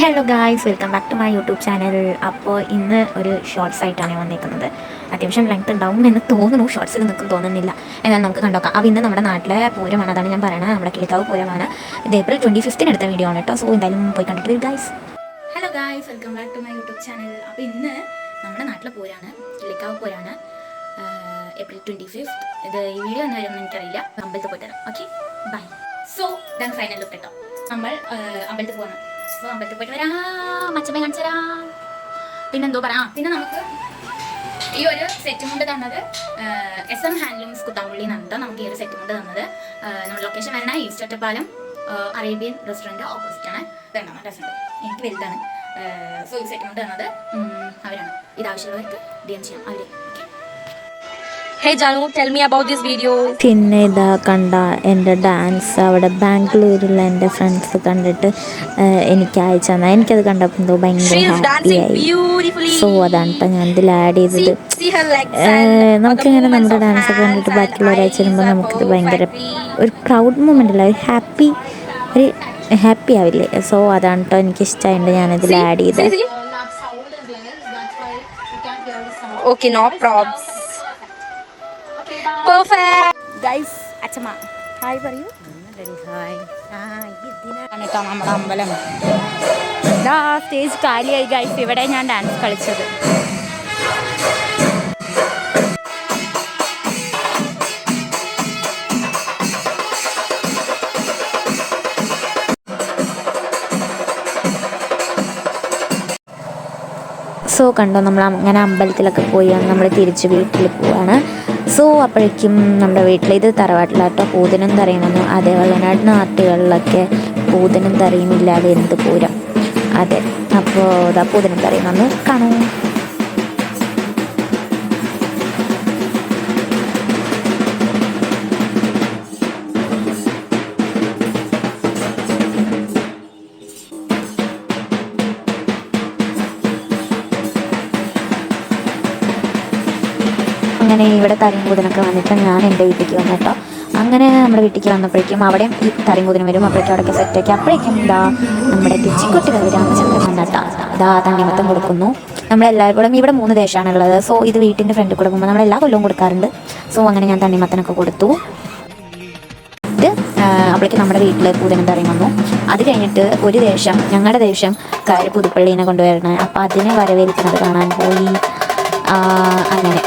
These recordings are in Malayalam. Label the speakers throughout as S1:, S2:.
S1: Hello guys, welcome back to my YouTube channel. അപ്പോൾ ഇന്ന് ഒരു ഷോർട്സ് ആയിട്ടാണ് വന്നിരിക്കുന്നത്. അത്യാവശ്യം ലെങ്ത് ഉണ്ടാവും എന്ന് തോന്നുന്നു, ഷോർട്സിൽ നിൽക്കും തോന്നുന്നില്ല. എന്നാൽ നമുക്ക് കണ്ടോക്കാം. അപ്പോൾ ഇന്ന് നമ്മുടെ നാട്ടിലെ പൂരമാണ്, അതാണ് ഞാൻ പറയുന്നത്. നമ്മുടെ കിളിക്കാവ് പൂരമാണ്. ഇത് ഏപ്രിൽ 25 എടുത്ത വീഡിയോ ആണ് കേട്ടോ. സോ എന്തായാലും പോയി കണ്ടിട്ട് വരും guys. Hello guys, welcome back to my YouTube channel. അപ്പോൾ ഇന്ന് നമ്മുടെ നാട്ടിലെ പൂരമാണ്, കിളിക്കാവ് പൂരമാണ്. ഏപ്രിൽ 25. ഇത് ഈ വീഡിയോ എന്ന് വരുമെന്ന് എനിക്കറിയില്ല. അമ്പലത്തിൽ പോയിട്ട് തരാം. Okay, bye. സോ ഇതാണ് ഫൈനൽ ലുക്ക് കേട്ടോ. നമ്മൾ അമ്പലത്തിൽ പോകണം. അപ്പോൾ അമ്പലത്തിൽ പോയിട്ട് വരാം. മച്ചമ്മ കാണിച്ചു തരാം. പിന്നെന്തോ പറയാം. പിന്നെ നമുക്ക് ഈ ഒരു സെറ്റ് മുണ്ട് തന്നത് SM ഹാൻഡ്ലൂംസ് കുത്താമ്പുള്ളി എന്നാണ് നമുക്ക് ഈ ഒരു സെറ്റ് മുണ്ട് തന്നത്. നമ്മുടെ ലൊക്കേഷൻ വരണ ഈസ്റ്റ് ഒറ്റപ്പാലം അറേബ്യൻ റെസ്റ്റോറൻറ്റ് ഓപ്പോസിറ്റാണ്. ഇതാണ് രസമുണ്ട്, എനിക്ക് വലുതാണ്. സോ ഈ സെറ്റ് മുണ്ട് തന്നത് അവരാണ്. ഇതാവശ്യമുള്ളവർക്ക് DM ചെയ്യാം അവർ. Okay.
S2: Hey Janu, tell me about this video.
S1: പിന്നെ ഇതാ കണ്ട എൻ്റെ ഡാൻസ് അവിടെ ബാംഗ്ലൂരിലുള്ള എൻ്റെ ഫ്രണ്ട്സ് കണ്ടിട്ട് എനിക്ക് അയച്ചു തന്നാൽ എനിക്കത് കണ്ടപ്പോൾ എന്തോ ഭയങ്കര ഹാപ്പിയായി. സോ അതാണ് കേട്ടോ ഞാൻ ഇതിൽ ആഡ് ചെയ്തത്. നമുക്കിങ്ങനെ നമ്മുടെ ഡാൻസ് ഒക്കെ കണ്ടിട്ട് ബാക്കിയുള്ളവർ അയച്ചു തരുമ്പോൾ നമുക്കിത് ഭയങ്കര ഒരു പ്രൗഡ് മൊമെൻ്റ് അല്ല, ഒരു ഹാപ്പി ആവില്ലേ. സോ അതാണ് കേട്ടോ എനിക്കിഷ്ടമായിട്ട് ഞാനിതിൽ ആഡ് ചെയ്തത്.
S2: Okay, no props. Perfect.
S1: Guys, അച്ഛമ്മ ഹായ് പറയൂ. ഹായ്. കേട്ടോ നമ്മുടെ അമ്പലം ഇതാ സ്റ്റേജ് കാലിയായി ഗൈസ്. ഇവിടെ ഞാൻ ഡാൻസ് കളിച്ചത്. സോ കണ്ടോ, നമ്മൾ അങ്ങനെ അമ്പലത്തിലൊക്കെ പോയി നമ്മൾ തിരിച്ച് വീട്ടിൽ പോവാണ്. സോ അപ്പോഴേക്കും നമ്മുടെ വീട്ടിൽ ഇത് തറവാട്ടിലാട്ടോ പൂതനും തറയുമെന്നു. അതേ വള്ളനാട് നാട്ടുകളിലൊക്കെ പൂതനും തറയുമില്ലാതെ എന്ത് പൂരം. അതെ, അപ്പോൾ ഇതാ പൂതനും തറയുമെന്നു കാണൂ. അങ്ങനെ ഇവിടെ തറയും കൂതനൊക്കെ വന്നിട്ട് ഞാൻ എൻ്റെ വീട്ടിലേക്ക് വന്നു കേട്ടോ. അങ്ങനെ നമ്മുടെ വീട്ടിലേക്ക് വന്നപ്പോഴേക്കും അവിടെയും ഈ തറയും കൂതനും വരും. അപ്പോഴേക്കും അവിടെയൊക്കെ സെറ്റാക്കി അപ്പോഴേക്കും ഇതാ നമ്മുടെ തെച്ചിക്കൊട്ടി കവി രാമചന്ദ്രൻ വന്നിട്ടാ ഇതാ തണ്ണിമത്തം കൊടുക്കുന്നു. നമ്മളെല്ലാവരും ഇവിടെ 3 ദേശമാണുള്ളത്. സോ ഇത് വീട്ടിൻ്റെ ഫ്രണ്ടിൽ കൊടുക്കുമ്പോൾ നമ്മളെല്ലാ കൊല്ലവും കൊടുക്കാറുണ്ട്. സോ അങ്ങനെ ഞാൻ തണ്ണിമത്തനൊക്കെ കൊടുത്തു. അപ്പോഴേക്കും നമ്മുടെ വീട്ടിൽ പൂതനും തറയും വന്നു. അത് കഴിഞ്ഞിട്ട് ഒരു ദേശം, ഞങ്ങളുടെ ദേശം പുതുപ്പള്ളീനെ കൊണ്ടുവരണേ. അപ്പോൾ അതിനെ വരവേൽക്കുന്നത് കാണാൻ പോയി. അങ്ങനെ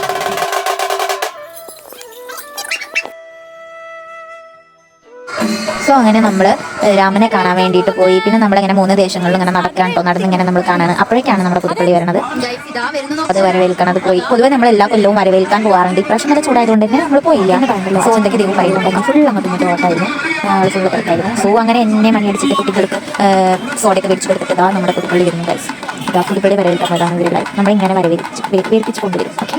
S1: സോ അങ്ങനെ നമ്മൾ രാമനെ കാണാൻ വേണ്ടിയിട്ട് പോയി. പിന്നെ നമ്മളിങ്ങനെ 3 ദേശങ്ങളിലും ഇങ്ങനെ നടക്കാൻ കേട്ടോ. നടന്നിങ്ങനെ നമ്മൾ കാണാൻ അപ്പോഴേക്കാണ് നമ്മുടെ പുതുപ്പള്ളി വരുന്നത്. അത് വരവേൽക്കണത് പോയി. പൊതുവെ നമ്മൾ എല്ലാ കൊല്ലവും വരവേൽക്കാൻ പോകാറുണ്ട്. ഇപ്രാവശ്യം നല്ല ചൂടായതുകൊണ്ട് തന്നെ നമ്മൾ പോയില്ല. സോ എന്തൊക്കെ ദൈവം പറയുന്നുണ്ടെങ്കിൽ ഫുൾ അങ്ങോട്ടും ഇങ്ങോട്ടും ഓട്ടായിരുന്നു, ഫുള്ള് തിരക്കായിരുന്നു. സോ അങ്ങനെ എന്നെ മണിയടിച്ചിട്ട് കുട്ടികൾക്ക് സോഡയൊക്കെ മേടിച്ചു കൊടുത്തിട്ട് ഇതാ നമ്മുടെ പുതുപ്പള്ളി വരുന്നു ഗൈസ്. ഇതാ പുതുപ്പള്ളി വരവേൽക്കാൻ പോയതാണ് ഇവരെല്ലാം. നമ്മളിങ്ങനെ വേർപ്പിച്ച് കൊണ്ടുവരും. ഓക്കെ.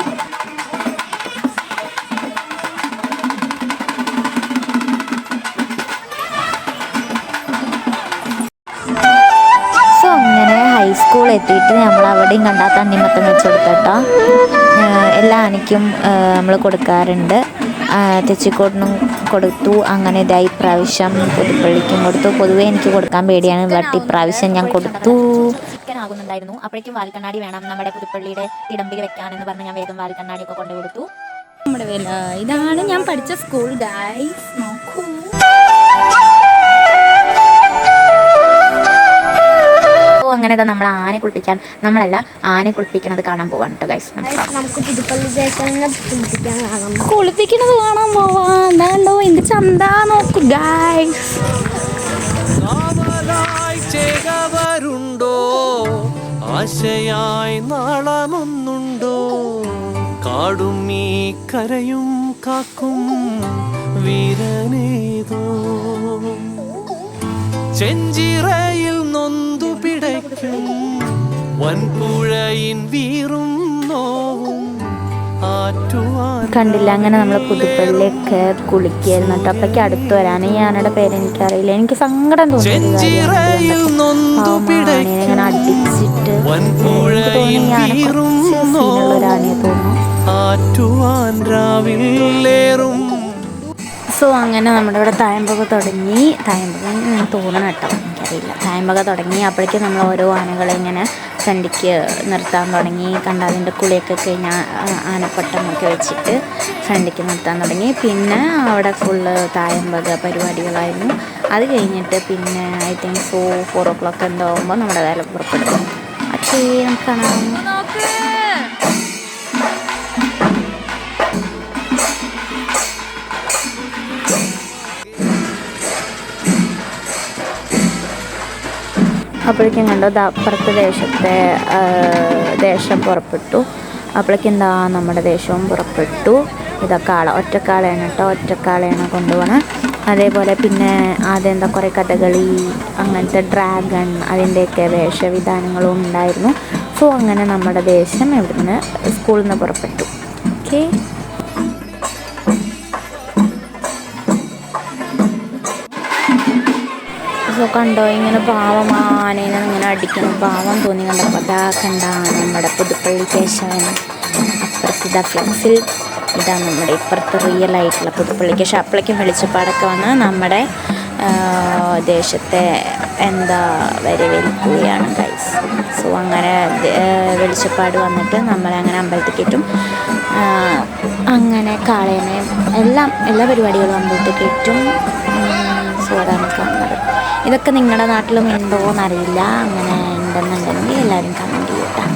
S1: ഹൈസ്കൂൾ എത്തിയിട്ട് നമ്മൾ അവിടെയും കണ്ടാൽ തണ്ണിമത്തം വെച്ച് കൊടുത്തിട്ടോ. എല്ലാ ആനയ്ക്കും നമ്മൾ കൊടുക്കാറുണ്ട്. തെച്ചിക്കോട്ടിനും കൊടുത്തു. അങ്ങനെ ഇതായി പ്രാവശ്യം പുതുപ്പള്ളിക്കും കൊടുത്തു. പൊതുവേ എനിക്ക് കൊടുക്കാൻ പേടിയാണ്, ബട്ട് ഇപ്രാവശ്യം ഞാൻ കൊടുത്തു. ആകുന്നുണ്ടായിരുന്നു. അപ്പോഴേക്കും വാൽക്കണ്ണാടി വേണം നമ്മുടെ പുതുപ്പള്ളിയുടെ ഇടമ്പിൽ വെക്കാനെന്ന് പറഞ്ഞ് ഞാൻ വേഗം വാൽക്കണ്ണാടിയൊക്കെ കൊണ്ടു കൊടുത്തു. നമ്മുടെ ഇതാണ് ഞാൻ പഠിച്ച സ്കൂൾ ഗൈസ്, നോക്കൂ. അങ്ങനെ നമ്മൾ ആനെ കുളിപ്പിക്കാൻ, നമ്മളല്ല ആനെ കുളിപ്പിക്കുന്നത് കാണാൻ പോവാണ് കേട്ടോ ഗൈസ്.
S3: നമുക്ക് പുതുപ്പള്ളി
S1: കുളിപ്പിക്കുന്നത് കാണാൻ പോവാണ്ടോ. എന്ത് ചന്താ നോക്കൂ ഗൈസ്.
S4: ആശയായി നാളമൊന്നുണ്ടോ, കാടും നീ കരയും കാക്കും വീരനേതോ, ചെഞ്ചിറയിൽ നൊന്തു പിടയ്ക്കും വൻപുഴയിൻ വീറും നോവും ആറ്റുവാൻ. കണ്ടില്ല, അങ്ങനെ നമ്മൾ പുതുപ്പള്ളിയൊക്കെ കുളിക്കായിരുന്നു കേട്ടോ. അപ്പൊക്ക് അടുത്ത് വരാൻ ഈ ആനയുടെ പേര് എനിക്കറിയില്ല. എനിക്ക് സങ്കടം തോന്നി ഇങ്ങനെ അടിച്ചിട്ട്. സീനുള്ളൊരാനയെ തോന്നുന്നു. സോ അങ്ങനെ നമ്മുടെ ഇവിടെ തായമ്പക തുടങ്ങി. തായമ്പക തോന്നണം കേട്ടോ, എനിക്കറിയില്ല. തായമ്പക തുടങ്ങി. അപ്പോഴേക്കും നമ്മൾ ഓരോ ആനകളെ ഇങ്ങനെ ഫ്രണ്ടിക്ക് നിർത്താൻ തുടങ്ങി. കണ്ട അതിൻ്റെ കുളിയൊക്കെ കഴിഞ്ഞാൽ ആനപ്പട്ടമൊക്കെ വെച്ചിട്ട് ഫ്രണ്ടിക്ക് നിർത്താൻ തുടങ്ങി. പിന്നെ അവിടെ ഫുള്ള് തായമ്പക പരിപാടികളായിരുന്നു. അത് കഴിഞ്ഞിട്ട് പിന്നെ ഐ തിങ്ക് 4 o'clock എന്തോ ആകുമ്പോൾ നമ്മുടെ വേല പുറപ്പെടും. ഓക്കേ, നമുക്ക് കാണാം. അപ്പോഴേക്കും കണ്ടോ അപ്പുറത്തെ ദേശം പുറപ്പെട്ടു. അപ്പോഴേക്കും എന്താ നമ്മുടെ ദേശവും പുറപ്പെട്ടു. ഇതൊക്കെ ഒറ്റക്കാളയാണ് കേട്ടോ, ഒറ്റക്കാളയാണ് കൊണ്ടുപോകണം. അതേപോലെ പിന്നെ അതെന്താ കുറേ കഥകളി, അങ്ങനത്തെ ഡ്രാഗൺ, അതിൻ്റെയൊക്കെ വേഷവിധാനങ്ങളും ഉണ്ടായിരുന്നു. സോ അങ്ങനെ നമ്മുടെ ദേശം ഇവിടുന്ന് സ്കൂളിൽ നിന്ന് പുറപ്പെട്ടു. ഓക്കെ, സോ കണ്ടോ ഇങ്ങനെ പാവം ആനേനെ ഇങ്ങനെ അടിക്കണം, പാവം തോന്നി കണ്ടപ്പോൾ. അതാ കണ്ട നമ്മുടെ പുതുപ്പള്ളി കേശവൻ. അപ്പുറത്ത് ഇതാ ഫ്ലെക്സിൽ ഇതാ നമ്മുടെ ഇപ്പുറത്ത് റിയൽ ആയിട്ടുള്ള പുതുപ്പള്ളി കേശവൻ. അപ്പോഴേക്കും വെളിച്ചപ്പാടൊക്കെ വന്ന് നമ്മുടെ ദേശത്തെ വരവേൽക്കുകയാണ് ഗൈസ്. സോ അങ്ങനെ വെളിച്ചപ്പാട് വന്നിട്ട് നമ്മളെ അങ്ങനെ അമ്പലത്തിൽ കയറ്റും. അങ്ങനെ കാളേനെ എല്ലാ പരിപാടികളും അമ്പലത്തിൽ കയറ്റും. സോ അതാണ് കാണുന്നത്. ഇതൊക്കെ നിങ്ങളുടെ നാട്ടിലും ഉണ്ടോ എന്നറിയില്ല. അങ്ങനെ ഉണ്ടെന്നുണ്ടെങ്കിൽ എല്ലാവരും കമൻറ്റ് ചെയ്യട്ടോ.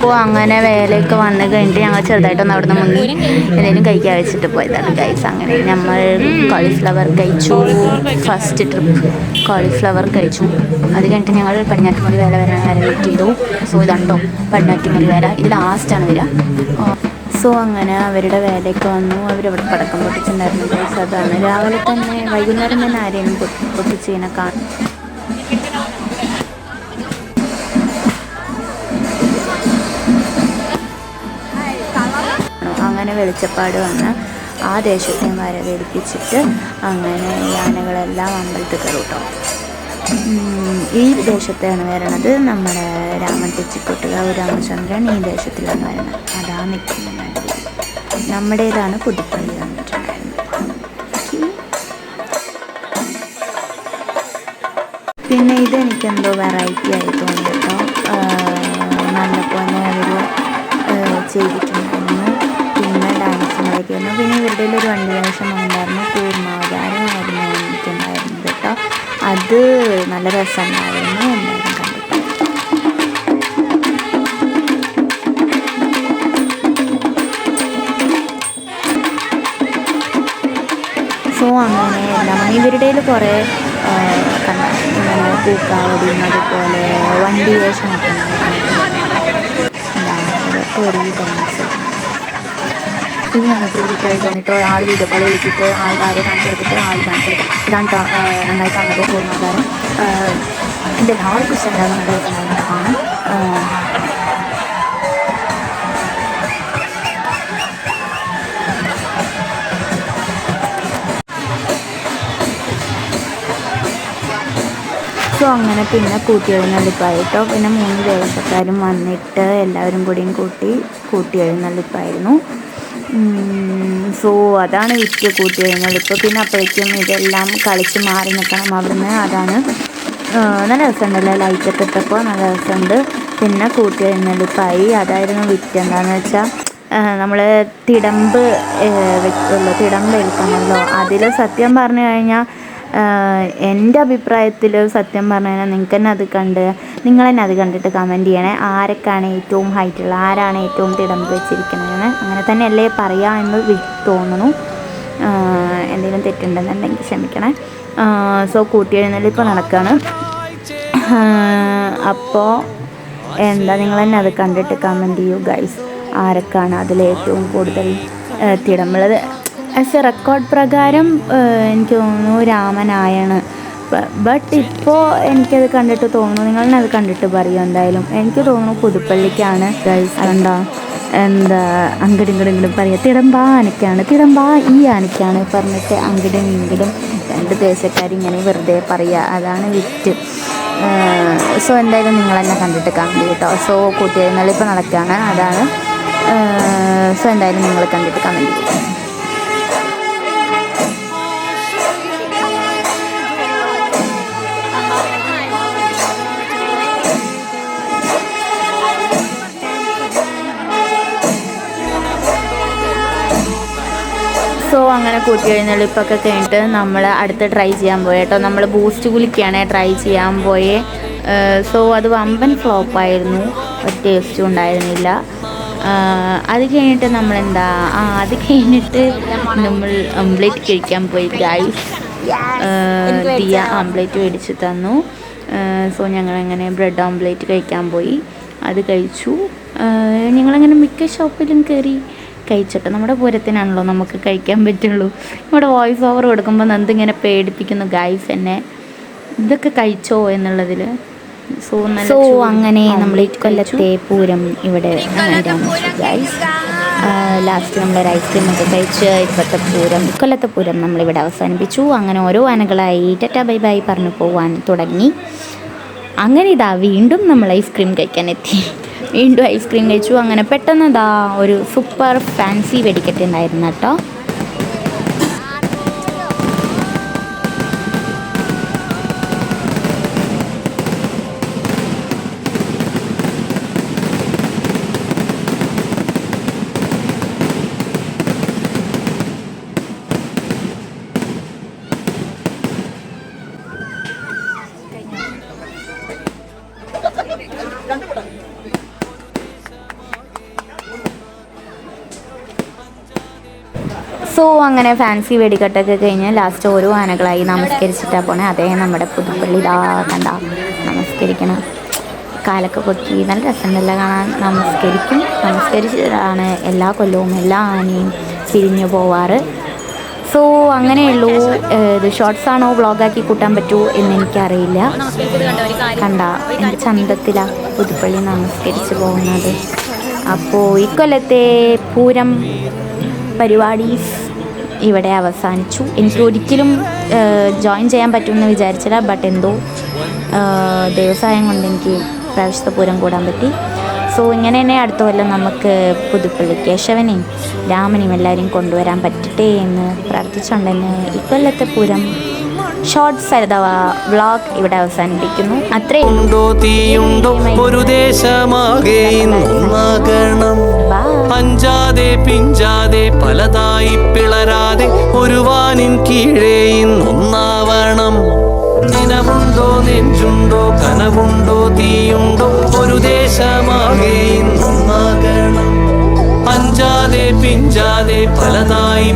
S4: അപ്പോൾ അങ്ങനെ വേലയൊക്കെ വന്ന് കഴിഞ്ഞിട്ട് ഞങ്ങൾ ചെറുതായിട്ടൊന്ന് അവിടെ നിന്ന് മുങ്ങി എന്തെങ്കിലും കഴിക്കാൻ വെച്ചിട്ട് പോയതാണ് ഗൈസ്. അങ്ങനെ നമ്മൾ കോളിഫ്ലവർ കഴിച്ചു. ഫസ്റ്റ് ട്രിപ്പ് കോളിഫ്ലവർ കഴിച്ചു. അത് കഴിഞ്ഞിട്ട് ഞങ്ങൾ പടിഞ്ഞാറ്റുമുറി വേല വരാൻ വെയിറ്റ് ചെയ്തു. സോ ഇതുണ്ടോ പടിഞ്ഞാറ്റുമുറി വേല, ഇത് ലാസ്റ്റാണ് വരിക. സോ അങ്ങനെ അവരുടെ വേലയൊക്കെ വന്നു. അവരവിടെ പടക്കം പൊട്ടിച്ചിട്ടുണ്ടായിരുന്നു ഗൈസ്. അതാണ് രാവിലെ തന്നെ, വൈകുന്നേരം തന്നെ ആരെയും പൊട്ടിച്ചതിനെ കാണും. അങ്ങനെ വെളിച്ചപ്പാട് വന്ന് ആ ദേശത്തെ വരവേൽപ്പിച്ചിട്ട് അങ്ങനെ യാനകളെല്ലാം അമ്പലത്തിൽ കയറും കേട്ടോ. ഈ ദേശത്താണ് വരണത് നമ്മുടെ രാമൻ തെച്ചിക്കോട്ടുകാവ് രാമചന്ദ്രൻ ഈ ദേശത്തിലാണ് വരുന്നത്. അതാ നിൽക്കുന്നുണ്ട്. നമ്മുടേതാണ് പുതുപ്പള്ളി വന്നിട്ടുണ്ടായിരുന്നത്. പിന്നെ ഇതെനിക്കെന്തോ വെറൈറ്റി ആയി തോന്നി കേട്ടോ. നല്ലപോലെ അവർ ചെയ്തിട്ടുണ്ടായിരുന്നു. പിന്നെ ഡാൻസുകളൊക്കെ ആയിരുന്നു. പിന്നെ ഇവരുടെ ഒരു വണ്ടി വേഷം ഉണ്ടായിരുന്നു. കൂർമാവതാരമായിരുന്നു എനിക്കുണ്ടായിരുന്നത് കേട്ടോ. അത് നല്ല രസമുണ്ടായിരുന്നു. എല്ലാവരും കണ്ടിട്ട്. സോ അങ്ങനെ എല്ലാം ഇവരുടെ കുറേ പൂക്കാവടിയും അതുപോലെ വണ്ടി വേഷമൊക്കെ ഒരു ഡാൻസ്. ഇത് ഞങ്ങൾക്ക് വീട്ടിൽ വന്നിട്ട് ആൾ വീഡിയോ കോൾ വിളിച്ചിട്ട് ആൾക്കാരെ ഡാൻസ് എടുത്തിട്ട് ആൾ ഡാൻസ് എടുക്കും. ഇതാണ് നന്നായിട്ട് അങ്ങനത്തെ പൂർണ്ണാധാരം. എൻ്റെ എല്ലാവർക്കും ഇഷ്ടമുണ്ടാകുന്ന നല്ല രസമുണ്ടാകുന്നതാണ്. സോ അങ്ങനെ പിന്നെ കൂട്ടിയെഴുന്നള്ളിപ്പായിട്ടോ. പിന്നെ 3 ദേശക്കാരും വന്നിട്ട് എല്ലാവരും കൂടിയും കൂട്ടിയെഴുന്നള്ളിപ്പായിരുന്നു. സോ അതാണ് വിറ്റ് കൂട്ടിയെഴുന്നള്ളിപ്പ്. പിന്നെ അപ്പോഴേക്കും ഇതെല്ലാം കളിച്ച് മാറി നിൽക്കണം അവിടുന്ന്. അതാണ് നല്ല രസമുണ്ടല്ലോ, ലൈറ്റൊക്കെ ഇട്ടപ്പോൾ നല്ല രസമുണ്ട്. പിന്നെ കൂട്ടിയെഴുന്നള്ളിപ്പായി. അതായിരുന്നു വിറ്റ്. എന്താണെന്ന് വെച്ചാൽ നമ്മൾ തിടമ്പ് എടുക്കണമല്ലോ. അതിൽ സത്യം പറഞ്ഞു കഴിഞ്ഞാൽ എൻ്റെ അഭിപ്രായത്തിൽ സത്യം പറഞ്ഞു കഴിഞ്ഞാൽ നിങ്ങൾ തന്നെ അത് കണ്ടിട്ട് കമൻറ്റ് ചെയ്യണേ. ആരൊക്കെയാണ് ഏറ്റവും ഹൈറ്റുള്ള, ആരാണ് ഏറ്റവും തിടമ്പ് വെച്ചിരിക്കുന്നതെന്ന്. അങ്ങനെ തന്നെ അല്ലേ പറയാമെന്ന് തോന്നുന്നു. എന്തെങ്കിലും തെറ്റുണ്ടെന്നുണ്ടെങ്കിൽ ക്ഷമിക്കണേ. സോ കൂട്ടിയെഴുന്നള്ളിപ്പോൾ നടക്കുകയാണ്. അപ്പോൾ നിങ്ങൾ തന്നെ അത് കണ്ടിട്ട് കമൻറ്റ് ചെയ്യൂ ഗൈസ്. ആരൊക്കെയാണ് അതിലേറ്റവും കൂടുതൽ തിടമ്പുള്ളത്. ആസ് എ റെക്കോർഡ് പ്രകാരം എനിക്ക് തോന്നുന്നു രാമനായാണ് ബട്ട് ഇപ്പോൾ എനിക്കത് കണ്ടിട്ട് തോന്നുന്നു, നിങ്ങളത് കണ്ടിട്ട് പറയും എന്തായാലും. എനിക്ക് തോന്നുന്നു പുതുപ്പള്ളിക്കാണ് ഗൈസ്. എന്താ അങ്ങടും ഇങ്ങടും പറയുക, തിടമ്പാ ഈ ആനയ്ക്കാണ് പറഞ്ഞിട്ട് അങ്ങടും ഇങ്ങടും രണ്ട് ദേശക്കാരിങ്ങനെ വെറുതെ പറയുക. അതാണ് വിറ്റ്. സോ എന്തായാലും നിങ്ങളെന്നെ കണ്ടിട്ട് കമൻറ്റ് കേട്ടോ. സോ കൂട്ടിയെഴുന്നള്ളിപ്പോൾ നടക്കുകയാണ്, അതാണ്. സോ എന്തായാലും നിങ്ങൾ കണ്ടിട്ട് കമൻറ്റ് ചെയ്യും. സോ അങ്ങനെ കൂട്ടിയെഴുന്നള്ളിപ്പൊക്കെ കഴിഞ്ഞിട്ട് നമ്മൾ അടുത്ത് ട്രൈ ചെയ്യാൻ പോയി കേട്ടോ. നമ്മൾ ബൂസ്റ്റ് കുലിക്കാണ് ട്രൈ ചെയ്യാൻ പോയേ. സോ അത് വമ്പൻ ഫ്ലോപ്പായിരുന്നു, ഒരു ടേസ്റ്റും ഉണ്ടായിരുന്നില്ല. അത് കഴിഞ്ഞിട്ട് നമ്മളെന്താ അത് കഴിഞ്ഞിട്ട് നമ്മൾ ഓംപ്ലേറ്റ് കഴിക്കാൻ പോയി ഗൈസ്. ദിയ ഓംപ്ലേറ്റ് മേടിച്ച് തന്നു. സോ ഞങ്ങളങ്ങനെ ബ്രെഡ് ഓംപ്ലേറ്റ് കഴിക്കാൻ പോയി, അത് കഴിച്ചു. ഞങ്ങളങ്ങനെ മിക്ക ഷോപ്പിലും കയറി കഴിച്ചിട്ട് നമ്മുടെ പൂരത്തിനാണല്ലോ നമുക്ക് കഴിക്കാൻ പറ്റുള്ളൂ. ഇവിടെ വോയിസ് ഓവർ കൊടുക്കുമ്പോൾ നന്ദിങ്ങനെ പേടിപ്പിക്കുന്നു ഗൈസ് എന്നെ, ഇതൊക്കെ കഴിച്ചോ എന്നുള്ളതിൽ. സോ അങ്ങനെ നമ്മൾ ഇക്കൊല്ലത്തെ പൂരം ഇവിടെ ഗൈസ്. ലാസ്റ്റ് നമ്മളൊരു ഐസ്ക്രീമൊക്കെ കഴിച്ച് ഇക്കൊല്ലത്തെ പൂരം നമ്മളിവിടെ അവസാനിപ്പിച്ചു. അങ്ങനെ ഓരോ ആനകളായി ടാറ്റാ ബൈ ബൈ പറഞ്ഞു പോവാൻ തുടങ്ങി. അങ്ങനെ ഇതാ വീണ്ടും നമ്മൾ ഐസ്ക്രീം കഴിക്കാൻ എത്തി. വീണ്ടും ഐസ്ക്രീം കഴിച്ചു. അങ്ങനെ പെട്ടെന്ന് ഇതാ ഒരു സൂപ്പർ ഫാൻസി വെടിക്കെട്ട് ഉണ്ടായിരുന്നു കേട്ടോ. സോ അങ്ങനെ ഫാൻസി വെടിക്കെട്ടൊക്കെ കഴിഞ്ഞ് ലാസ്റ്റ് ഓരോ ആനകളായി നമസ്കരിച്ചിട്ടാണ് പോണേ. അതേ നമ്മുടെ പുതുപ്പള്ളി ഇതാ കണ്ട നമസ്കരിക്കണം, കാലൊക്കെ പൊക്കി നല്ല രസമുണ്ടല്ലോ കാണാൻ. നമസ്കരിച്ചിട്ടാണ് എല്ലാ കൊല്ലവും എല്ലാ ആനയും പിരിഞ്ഞു പോവാറ്. സോ അങ്ങനെയുള്ളൂ. ഇത് ഷോർട്സ് ആണോ വ്ളോഗാക്കി കൂട്ടാൻ പറ്റുമോ എന്നെനിക്കറിയില്ല. കണ്ട എൻ്റെ ചന്തത്തിലാണ് പുതുപ്പള്ളി നമസ്കരിച്ച് പോകുന്നത്. അപ്പോൾ ഇക്കൊല്ലത്തെ പൂരം പരിപാടീസ് ഇവിടെ അവസാനിച്ചു. എനിക്ക് ഒരിക്കലും ജോയിൻ ചെയ്യാൻ പറ്റുമെന്ന് വിചാരിച്ചില്ല, ബട്ട് എന്തോ ദൈവസഹായം കൊണ്ട് എനിക്ക് പ്രാവശ്യത്തെ പൂരം കൂടാൻ പറ്റി. സോ ഇങ്ങനെ തന്നെ അടുത്ത കൊല്ലം നമുക്ക് പുതുപ്പള്ളി കേശവനെയും രാമനെയും എല്ലാവരെയും കൊണ്ടുവരാൻ പറ്റട്ടെ എന്ന് പ്രാർത്ഥിച്ചുകൊണ്ട് തന്നെ ഇക്കൊല്ലത്തെ പൂരം ഷോർട്സ് അഥവാ വ്ളോഗ് ഇവിടെ അവസാനിപ്പിക്കുന്നു. അത്രയുണ്ടോ തീയുണ്ടോ ഒരു ദേശമാകെ അഞ്ചാതെ പിഞ്ചാതെ പലതായി പിളരാതെ ഒരു വാനിൻ കീഴേ ഒന്നാവണം. ദിനമുണ്ടോ നെഞ്ചുണ്ടോ കനവുണ്ടോ തീയുണ്ടോ ഒരു ദേശമാകെ ഒന്നാകണം. അഞ്ചാതെ പിഞ്ചാതെ പലതായി